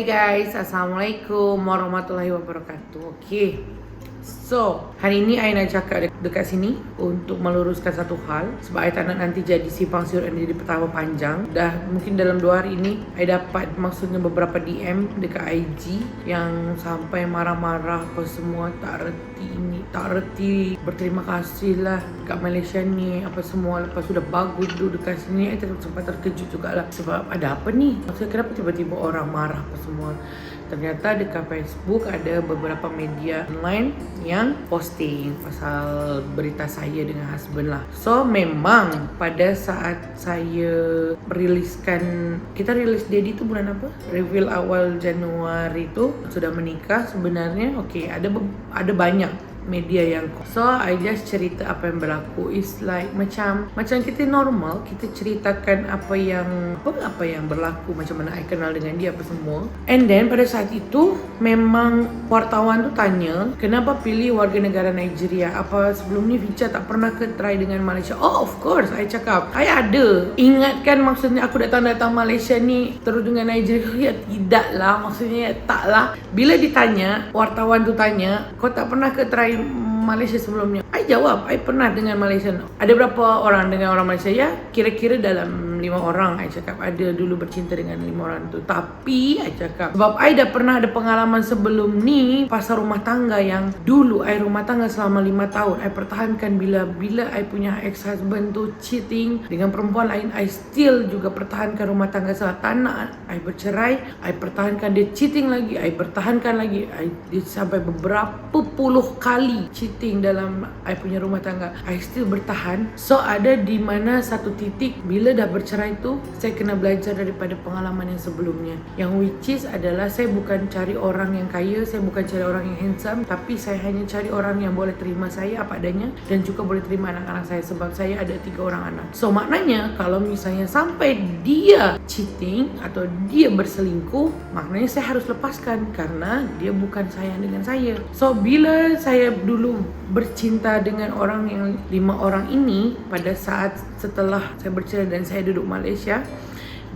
Hai guys, Assalamualaikum warahmatullahi wabarakatuh. Okay, so hari ini I nak cakap dekat sini untuk meluruskan satu hal. Sebab I tak nak nanti jadi simpang siur dan jadi pertama panjang. Dah mungkin dalam 2 hari ini I dapat maksudnya beberapa DM dekat IG yang sampai marah-marah apa semua, tak reti berterima kasih lah kat Malaysia ni apa semua. Lepas sudah bagus duduk dekat sini, I sempat terkejut jugalah. Sebab ada apa ni? Maksudnya kenapa tiba-tiba orang marah apa semua. Ternyata dekat Facebook ada beberapa media online yang posting pasal berita saya dengan husband lah. So memang pada saat saya kita rilis Daddy tu bulan apa? Reveal awal Januari tu sudah menikah sebenarnya. Okay, ada banyak media yang so I just cerita apa yang berlaku. It's like macam kita normal, kita ceritakan apa yang berlaku, macam mana I kenal dengan dia apa semua. And then pada saat itu memang wartawan tu tanya kenapa pilih warga negara Nigeria, apa sebelum ni Ficha tak pernah ke try dengan Malaysia. Oh of course, I cakap I ada. Ingatkan maksudnya aku datang Malaysia ni terus dengan Nigeria? Tidak lah, maksudnya tak lah. Bila ditanya, wartawan tu tanya kau tak pernah ke try Malaysia sebelumnya, I jawab I pernah dengan Malaysia. Ada berapa orang dengan orang Malaysia? Ya, kira-kira dalam 5 orang. I cakap ada dulu bercinta dengan 5 orang tu. Tapi I cakap sebab I dah pernah ada pengalaman sebelum ni pasal rumah tangga, yang dulu I rumah tangga selama 5 tahun. I pertahankan bila I punya ex-husband tu cheating dengan perempuan lain, I still juga pertahankan rumah tangga saya. Tak nak I bercerai, I pertahankan dia cheating lagi, I pertahankan lagi. Dia sampai beberapa puluh kali cheating dalam I punya rumah tangga, I still bertahan. So ada di mana satu titik bila dah bercerai tu, saya kena belajar daripada pengalaman yang sebelumnya, yang which is adalah saya bukan cari orang yang kaya, saya bukan cari orang yang handsome, tapi saya hanya cari orang yang boleh terima saya apa adanya dan juga boleh terima anak-anak saya, sebab saya ada 3 orang anak. So maknanya kalau misalnya sampai dia cheating atau dia berselingkuh, maknanya saya harus lepaskan karena dia bukan sayang dengan saya. So bila saya dulu bercinta dengan orang yang 5 orang ini pada saat setelah saya bercerai dan saya duduk Malaysia,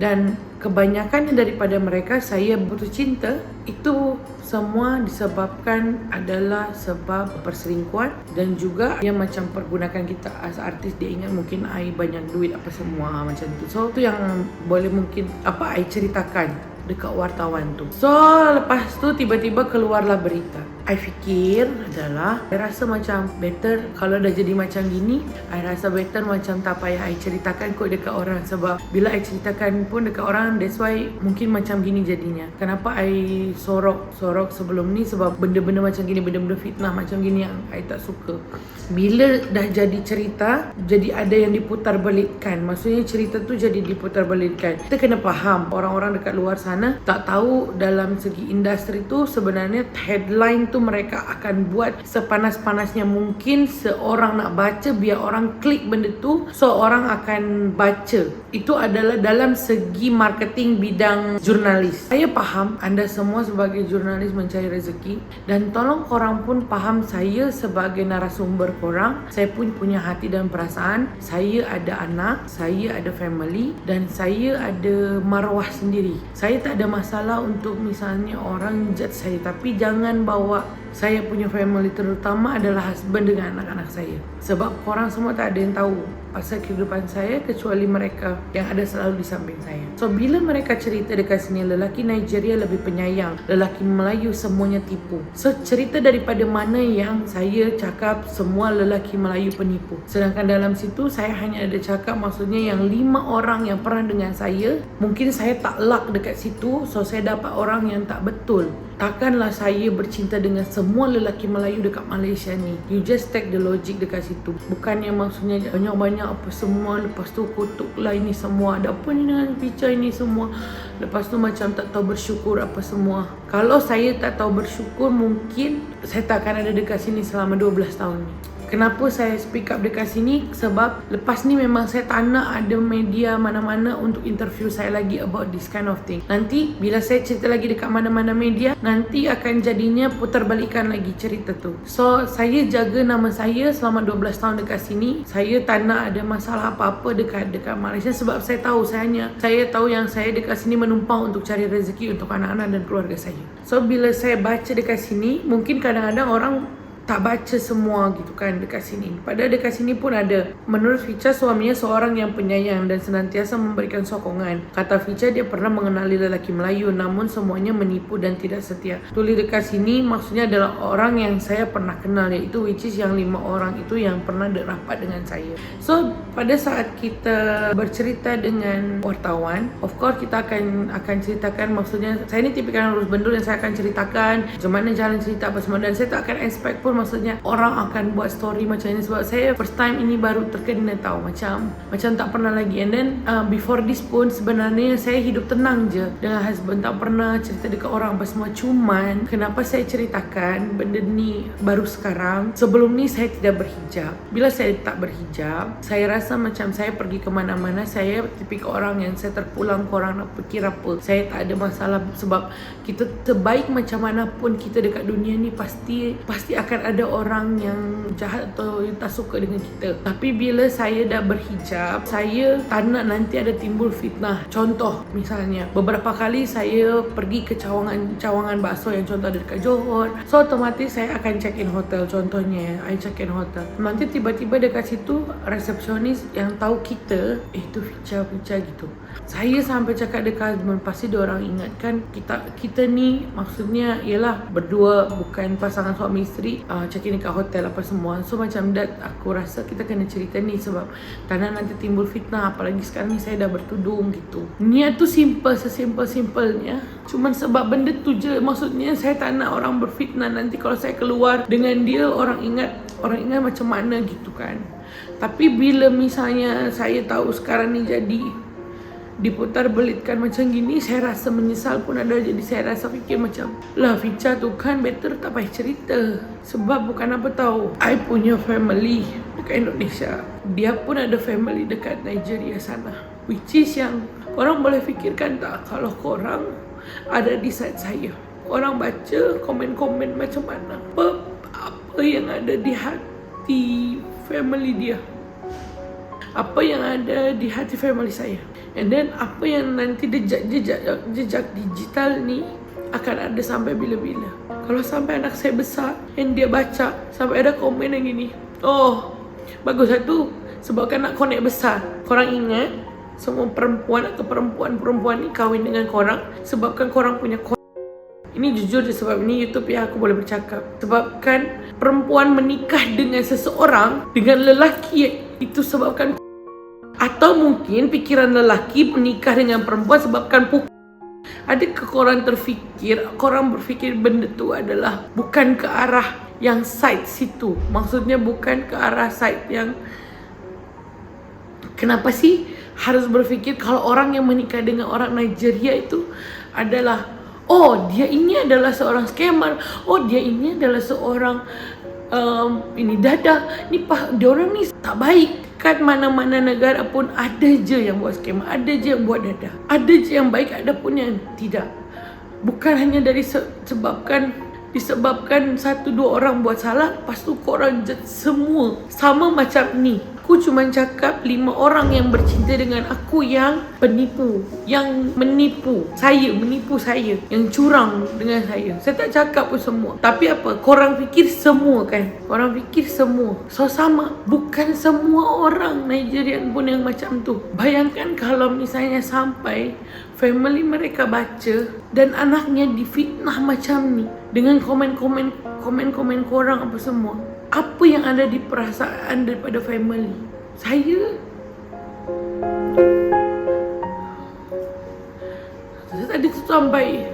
dan kebanyakan daripada mereka saya putus cinta, itu semua disebabkan adalah sebab perselingkuhan dan juga dia macam pergunakan kita as artis. Dia ingat mungkin I banyak duit apa semua macam tu. So tu yang boleh mungkin apa I ceritakan dekat wartawan tu. So lepas tu tiba-tiba keluarlah berita. I fikir adalah I rasa macam better kalau dah jadi macam gini, I rasa better macam tak payah I ceritakan kot dekat orang. Sebab bila I ceritakan pun dekat orang, that's why mungkin macam gini jadinya. Kenapa I sorok sebelum ni? Sebab benda-benda macam gini, benda-benda fitnah macam gini yang I tak suka. Bila dah jadi cerita, jadi ada yang diputar balikkan. Maksudnya cerita tu jadi diputar balikkan. Kita kena faham, orang-orang dekat luar sana tak tahu dalam segi industri tu sebenarnya headline tu mereka akan buat sepanas-panasnya mungkin. Seorang nak baca, biar orang klik benda tu, so orang akan baca. Itu adalah dalam segi marketing bidang jurnalis. Saya faham anda semua sebagai jurnalis mencari rezeki, dan tolong korang pun faham saya sebagai narasumber korang. Saya pun punya hati dan perasaan. Saya ada anak, saya ada family, dan saya ada maruah sendiri. Saya tak ada masalah untuk misalnya orang judge saya, tapi jangan bawa saya punya family, terutama adalah husband dengan anak-anak saya. Sebab korang semua tak ada yang tahu pasal kehidupan saya kecuali mereka yang ada selalu di samping saya. So bila mereka cerita dekat sini lelaki Nigeria lebih penyayang, lelaki Melayu semuanya tipu. So cerita daripada mana yang saya cakap semua lelaki Melayu penipu. Sedangkan dalam situ saya hanya ada cakap maksudnya yang 5 orang yang pernah dengan saya, mungkin saya tak luck dekat situ, so saya dapat orang yang tak betul. Takkanlah saya bercinta dengan semua lelaki Melayu dekat Malaysia ni. You just take the logic dekat situ. Bukannya maksudnya banyak-banyak apa semua, lepas tu kutuklah ini semua. Ada apa ni dengan Ficha ini semua. Lepas tu macam tak tahu bersyukur apa semua. Kalau saya tak tahu bersyukur, mungkin saya tak akan ada dekat sini selama 12 tahun ni. Kenapa saya speak up dekat sini? Sebab lepas ni memang saya tak nak ada media mana-mana untuk interview saya lagi about this kind of thing. Nanti bila saya cerita lagi dekat mana-mana media, nanti akan jadinya putarbalikkan lagi cerita tu. So saya jaga nama saya selama 12 tahun dekat sini. Saya tak nak ada masalah apa-apa dekat Malaysia, sebab saya tahu saya tahu yang saya dekat sini menumpang untuk cari rezeki untuk anak-anak dan keluarga saya. So bila saya baca dekat sini, mungkin kadang-kadang orang tak baca semua gitu kan dekat sini. Padahal dekat sini pun ada. Menurut Ficha, suaminya seorang yang penyayang dan senantiasa memberikan sokongan. Kata Ficha, dia pernah mengenali lelaki Melayu, namun semuanya menipu dan tidak setia. Tulis dekat sini maksudnya adalah orang yang saya pernah kenal, iaitu which is yang 5 orang itu yang pernah rapat dengan saya. So pada saat kita bercerita dengan wartawan, of course kita akan ceritakan, maksudnya saya ni tipikal urus bendul yang saya akan ceritakan macam mana jalan cerita apa semua, dan saya tak akan expect pun maksudnya orang akan buat story macam ini, sebab saya first time ini baru terkena tahu macam tak pernah lagi. And then before this pun sebenarnya saya hidup tenang je dengan husband, tak pernah cerita dekat orang apa semua. Cuman kenapa saya ceritakan benda ni baru sekarang? Sebelum ni saya tidak berhijab. Bila saya tak berhijab, saya rasa macam saya pergi ke mana-mana, saya tipikal orang yang saya terpulang, korang nak fikir apa, saya tak ada masalah. Sebab kita terbaik macam mana pun kita dekat dunia ni pasti akan ada orang yang jahat atau yang tak suka dengan kita. Tapi bila saya dah berhijab, saya tak nak nanti ada timbul fitnah. Contoh misalnya, beberapa kali saya pergi ke cawangan bakso yang contoh ada dekat Johor. So otomatis saya akan check in hotel. Contohnya I check in hotel, nanti tiba-tiba dekat situ resepsionis yang tahu kita, itu Ficha gitu. Saya sampai cakap dekat husband, pasti diorang ingatkan kita ni maksudnya ialah berdua, bukan pasangan suami isteri, check in dekat hotel apa semua. So macam that, aku rasa kita kena cerita ni sebab karena nanti timbul fitnah. Apalagi sekarang ni saya dah bertudung gitu. Niat tu sesimpel-simpelnya, cuman sebab benda tu je. Maksudnya saya tak nak orang berfitnah. Nanti kalau saya keluar dengan dia, orang ingat macam mana gitu kan. Tapi bila misalnya saya tahu sekarang ni jadi diputar belitkan macam gini, saya rasa menyesal pun ada. Jadi saya rasa fikir macam, lah Ficha tu kan better tak payah cerita. Sebab bukan apa tahu, I punya family dekat Indonesia, dia pun ada family dekat Nigeria sana, which is yang korang boleh fikirkan tak, kalau korang ada di side saya, korang baca komen-komen macam mana, apa yang ada di hati family dia, apa yang ada di hati family saya. And then apa yang nanti jejak digital ni akan ada sampai bila-bila. Kalau sampai anak saya besar and dia baca sampai ada komen yang gini, oh bagus satu sebabkan nak connect besar. Korang ingat semua perempuan atau perempuan ni kahwin dengan korang sebabkan korang punya ini jujur je, sebab ini YouTube ya, aku boleh bercakap. Sebabkan perempuan menikah dengan seseorang, dengan lelaki, itu sebabkan. Atau mungkin pikiran lelaki menikah dengan perempuan sebabkan pukul. Adakah korang berfikir benda tu adalah bukan ke arah yang side situ? Maksudnya bukan ke arah side yang, kenapa sih harus berfikir kalau orang yang menikah dengan orang Nigeria itu adalah, oh dia ini adalah seorang scammer, oh dia ini adalah seorang ini dadah, ni diorang ni tak baik. Kan mana-mana negara pun ada je yang buat scam, ada je yang buat dadah, ada je yang baik, ada pun yang tidak. Bukan hanya dari disebabkan 1-2 orang buat salah, lepas tu korang semua sama macam ni. Aku cuma cakap 5 orang yang bercinta dengan aku yang penipu, yang menipu saya, yang curang dengan saya. Saya tak cakap pun semua. Tapi apa? Korang fikir semua kan? Korang fikir semua. So sama. Bukan semua orang Nigerian pun yang macam tu. Bayangkan kalau misalnya sampai family mereka baca dan anaknya difitnah macam ni dengan komen-komen korang apa semua. Apa yang ada di perasaan daripada family saya tadi tu sampai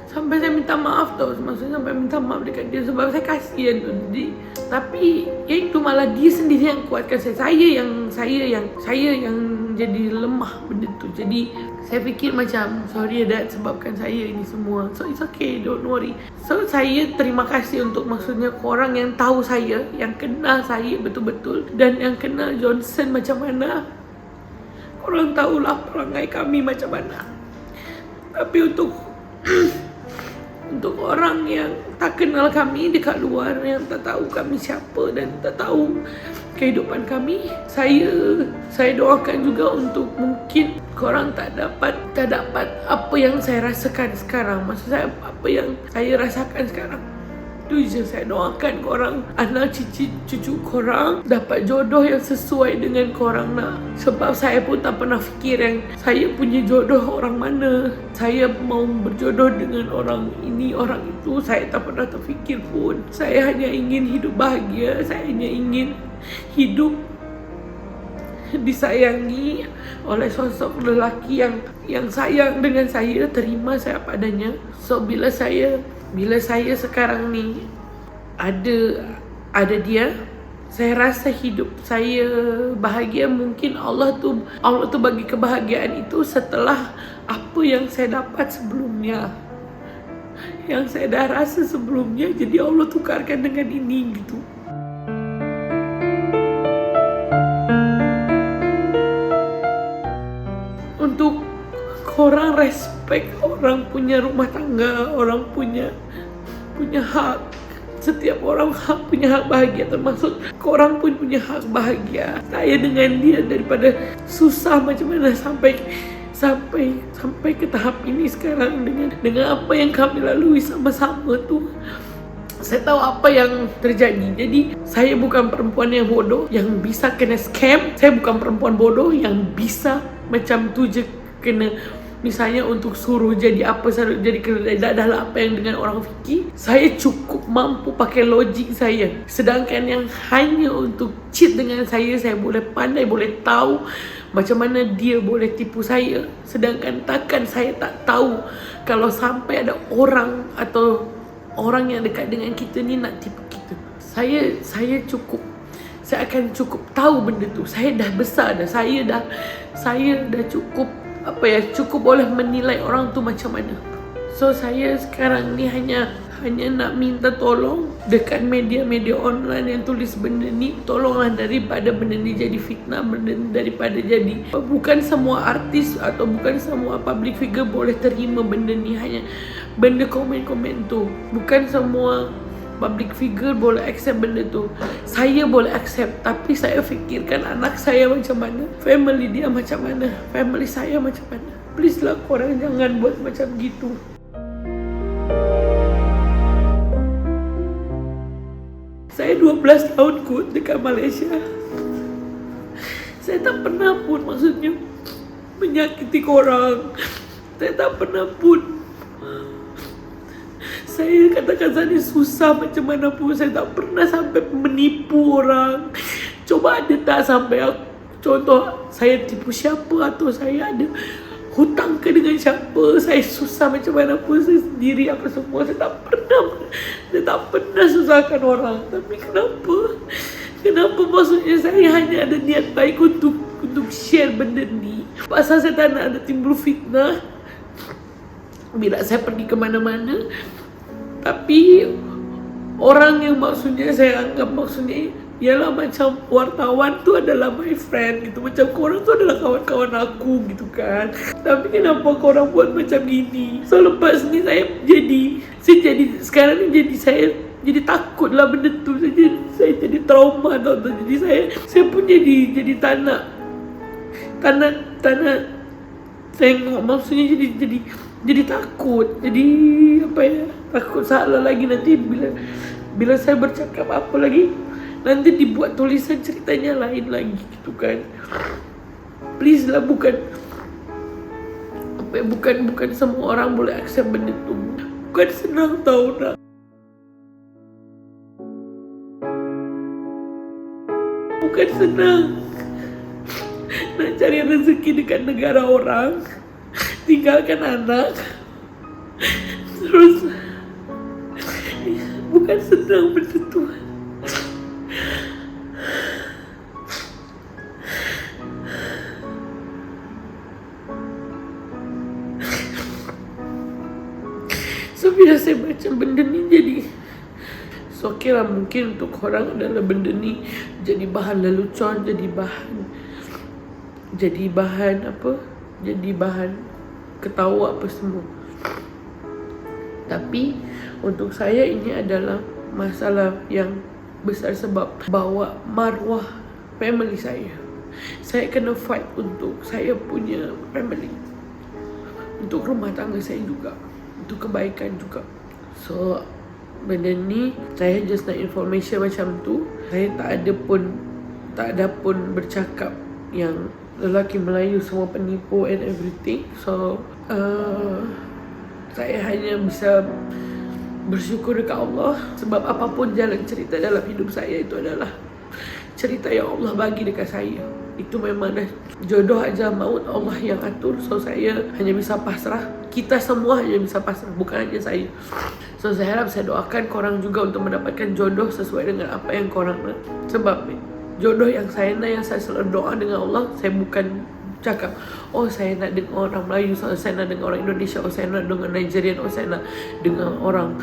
saya minta maaf tau. Maksudnya sampai minta maaf dekat dia sebab saya kasihan tu. Tapi ya itu malah dia sendiri yang kuatkan saya yang jadi lemah benda tu. Jadi Saya fikir macam, sorry dad sebabkan saya ini semua. So it's okay, don't worry. So saya terima kasih untuk maksudnya korang yang tahu saya, yang kenal saya betul-betul, dan yang kenal Johnson macam mana. Korang tahulah perangai kami macam mana. Tapi untuk untuk orang yang tak kenal kami dekat luar, yang tak tahu kami siapa dan tak tahu kehidupan kami, saya doakan juga untuk mungkin korang tak dapat apa yang saya rasakan sekarang. Maksud saya apa yang saya rasakan sekarang. Itu je saya doakan korang, anak cucu korang dapat jodoh yang sesuai dengan korang nak. Sebab saya pun tak pernah fikir yang saya punya jodoh orang mana, saya mau berjodoh dengan orang ini, orang itu. Saya tak pernah terfikir pun. Saya hanya ingin hidup bahagia. Saya hanya ingin hidup disayangi oleh sosok lelaki yang sayang dengan saya, terima saya apa adanya. So bila saya sekarang ni ada dia, saya rasa hidup saya bahagia. Mungkin Allah tu bagi kebahagiaan itu setelah apa yang saya dapat sebelumnya, yang saya dah rasa sebelumnya. Jadi Allah tukarkan dengan ini gitu. Untuk korang respect orang punya rumah tangga, orang punya hak. Setiap orang punya hak bahagia, termasuk korang pun punya hak bahagia. Saya dengan dia daripada susah macam mana sampai ke tahap ini sekarang, dengan apa yang kami lalui sama-sama tu. Saya tahu apa yang terjadi. Jadi saya bukan perempuan yang bodoh yang bisa kena scam. Saya bukan perempuan bodoh yang bisa macam tu je kena, misalnya untuk suruh jadi apa, jadi kena dah apa yang dengan orang fikir. Saya cukup mampu pakai logik saya. Sedangkan yang hanya untuk cheat dengan saya boleh pandai, boleh tahu macam mana dia boleh tipu saya. Sedangkan takkan saya tak tahu kalau sampai ada orang atau orang yang dekat dengan kita ni nak tipu kita. Saya akan cukup tahu benda tu. Saya dah besar dah. Saya dah cukup boleh menilai orang tu macam mana. So saya sekarang ni hanya nak minta tolong dekat media-media online yang tulis benda ni. Tolonglah daripada benda ni jadi fitnah, daripada jadi, bukan semua artis atau bukan semua public figure boleh terima benda ni. Hanya benda komen-komen tu, bukan semua public figure boleh accept benda tu. Saya boleh accept, tapi saya fikirkan anak saya macam mana, family dia macam mana, family saya macam mana. Please lah korang jangan buat macam gitu. Saya 12 tahun kot dekat Malaysia. Saya tak pernah pun maksudnya menyakiti korang. Saya tak pernah pun, saya katakan saya susah macam mana pun. Saya tak pernah sampai menipu orang. Coba ada tak sampai contoh saya tipu siapa, atau saya ada hutang ke dengan siapa, saya susah macam mana pun, saya sendiri apa semua. Saya tak pernah susahkan orang. Tapi kenapa maksudnya saya hanya ada niat baik untuk share benda ni. Pasal saya tak nak ada timbul fitnah bila saya pergi ke mana-mana. Tapi orang yang maksudnya saya anggap maksudnya ialah macam wartawan tu adalah my friend gitu. Macam korang tu adalah kawan-kawan aku gitu kan. Tapi kenapa korang buat macam gini? So lepas ni saya sekarang ni saya jadi takut lah benda tu. Saya jadi trauma tau. Jadi saya pun jadi tak nak tengok, maksudnya jadi takut. Jadi apa ya, takut salah lagi nanti bila saya bercakap apa lagi, nanti dibuat tulisan ceritanya lain lagi gitu kan. Please lah, bukan semua orang boleh accept benda tu. Bukan senang tau nak. Bukan senang nak cari rezeki dekat negara orang, tinggalkan anak, terus bukan senang benda tu. saya baca benda ni jadi so okay lah, mungkin untuk orang adalah benda ni jadi bahan lelucon, jadi bahan ketawa apa semua. Tapi untuk saya ini adalah masalah yang besar sebab bawa maruah family saya. Saya kena fight untuk saya punya family, untuk rumah tangga saya juga, untuk kebaikan juga. So benda ni saya just nak information macam tu. Saya tak ada pun bercakap yang lelaki Melayu semua penipu and everything. So saya hanya bisa bersyukur dekat Allah sebab apapun jalan cerita dalam hidup saya itu adalah cerita yang Allah bagi dekat saya. Itu memang dah jodoh aja, maut Allah yang atur. So saya hanya bisa pasrah. Kita semua hanya bisa pasrah, bukan hanya saya. So saya harap, saya doakan korang juga untuk mendapatkan jodoh sesuai dengan apa yang korang nak. Sebab jodoh yang saya nak, yang saya selalu doa dengan Allah, saya bukan cakap oh saya nak dengan orang Melayu, saya nak dengan orang Indonesia, oh saya nak dengan Nigerian, oh saya nak dengan orang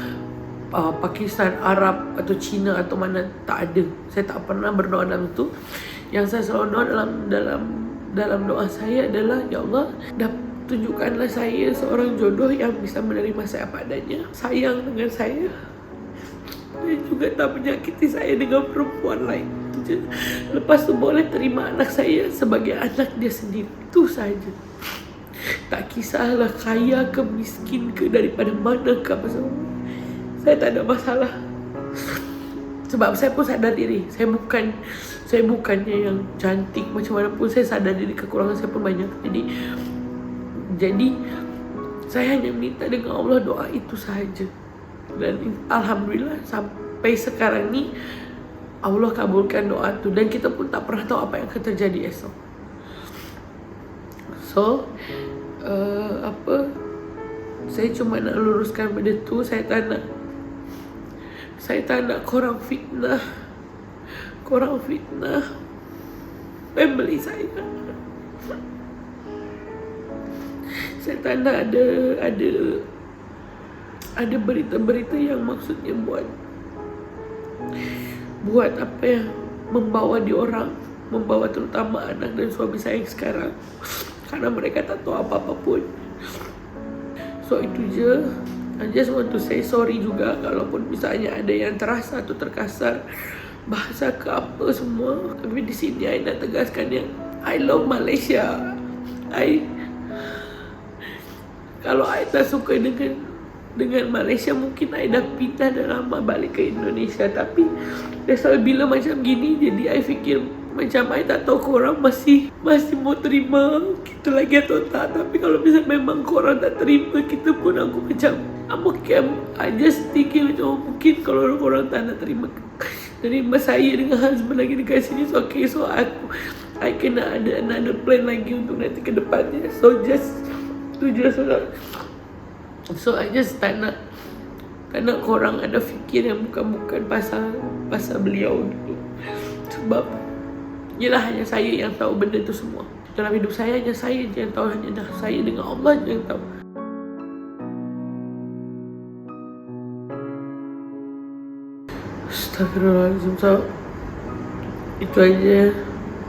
Pakistan, Arab atau Cina atau mana. Tak ada. Saya tak pernah berdoa dalam itu. Yang saya selalu doa dalam doa saya adalah, ya Allah, tunjukkanlah saya seorang jodoh yang bisa menerima saya apa adanya, sayang dengan saya, dan juga tak menyakiti saya dengan perempuan lain. Lepas tu boleh terima anak saya sebagai anak dia sendiri. Itu saja. Tak kisahlah kaya ke miskin ke daripada mana ke apa semua. Saya tak ada masalah. Sebab saya pun sadar diri, saya bukannya yang cantik macam mana pun. Saya sadar diri kekurangan saya pun banyak. Jadi saya hanya minta dengan Allah doa itu sahaja. Dan alhamdulillah sampai sekarang ni Allah kabulkan doa tu. Dan kita pun tak pernah tahu apa yang akan terjadi esok. So saya cuma nak luruskan benda tu. Saya tak nak korang fitnah family saya. Saya tak nak ada berita-berita yang maksudnya buat apa yang membawa terutama anak dan suami saya sekarang, karena mereka tak tahu apa-apa pun. So itu je. I just want to say sorry juga kalaupun misalnya ada yang terasa atau terkasar bahasa ke apa semua. Tapi di sini I nak tegaskan yang I love Malaysia. Kalau I tak suka dengan Malaysia, mungkin I dah pindah dah lama balik ke Indonesia. Tapi dasar bila macam gini, jadi I fikir macam I tak tahu korang masih mau terima kita lagi atau tak. Tapi kalau misalnya memang korang tak terima kita pun, aku macam I just thinking macam mungkin kalau korang tak nak terima saya dengan husband lagi dekat sini, so okay. So I kena ada another plan lagi untuk nanti ke depannya. So I just tak nak korang ada fikir yang bukan pasal beliau dulu. Sebab yelah, hanya saya yang tahu benda tu semua. Dalam hidup saya hanya saya je yang tahu, hanya saya dengan Allah je yang tahu. Astagfirullahaladzim. So itu aja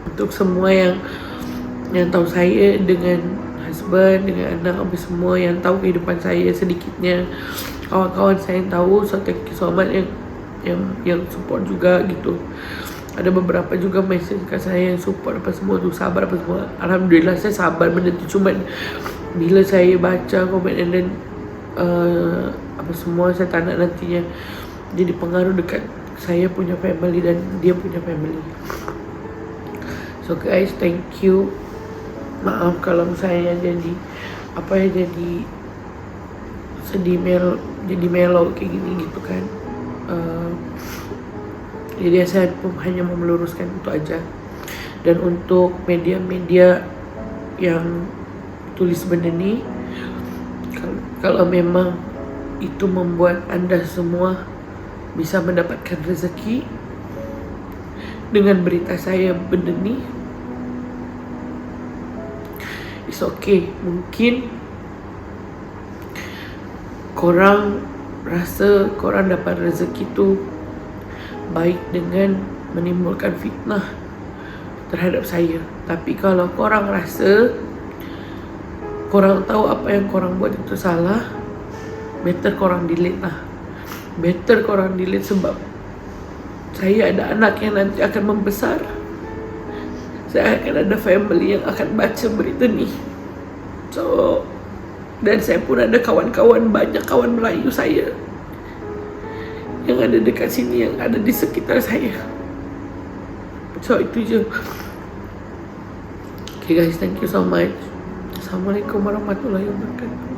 untuk semua yang tahu saya dengan husband, dengan anak, apa semua yang tahu kehidupan saya sedikitnya. Kawan-kawan saya yang tahu, so thank you so much yang support juga gitu. Ada beberapa juga message kat saya yang support apa semua tu, sabar apa semua. Alhamdulillah saya sabar benda tu. Cuma bila saya baca komen and then apa semua, saya tak nak nantinya jadi pengaruh dekat saya punya family dan dia punya family. So guys, thank you. Maaf kalau saya jadi sedih melo kayak gini gitu kan. Jadi saya pun hanya mau meluruskan itu aja. Dan untuk media-media yang tulis benda ni, kalau memang itu membuat anda semua bisa mendapatkan rezeki dengan berita saya benda ni, it's okay. Mungkin korang rasa korang dapat rezeki tu baik dengan menimbulkan fitnah terhadap saya. Tapi kalau korang rasa korang tahu apa yang korang buat itu salah, better korang delete lah. Better korang delete sebab saya ada anak yang nanti akan membesar. Saya akan ada family yang akan baca berita ni. So, dan saya pun ada kawan-kawan, banyak kawan Melayu saya yang ada dekat sini, yang ada di sekitar saya. So, itu je. Okay guys, thank you so much. Assalamualaikum warahmatullahi wabarakatuh.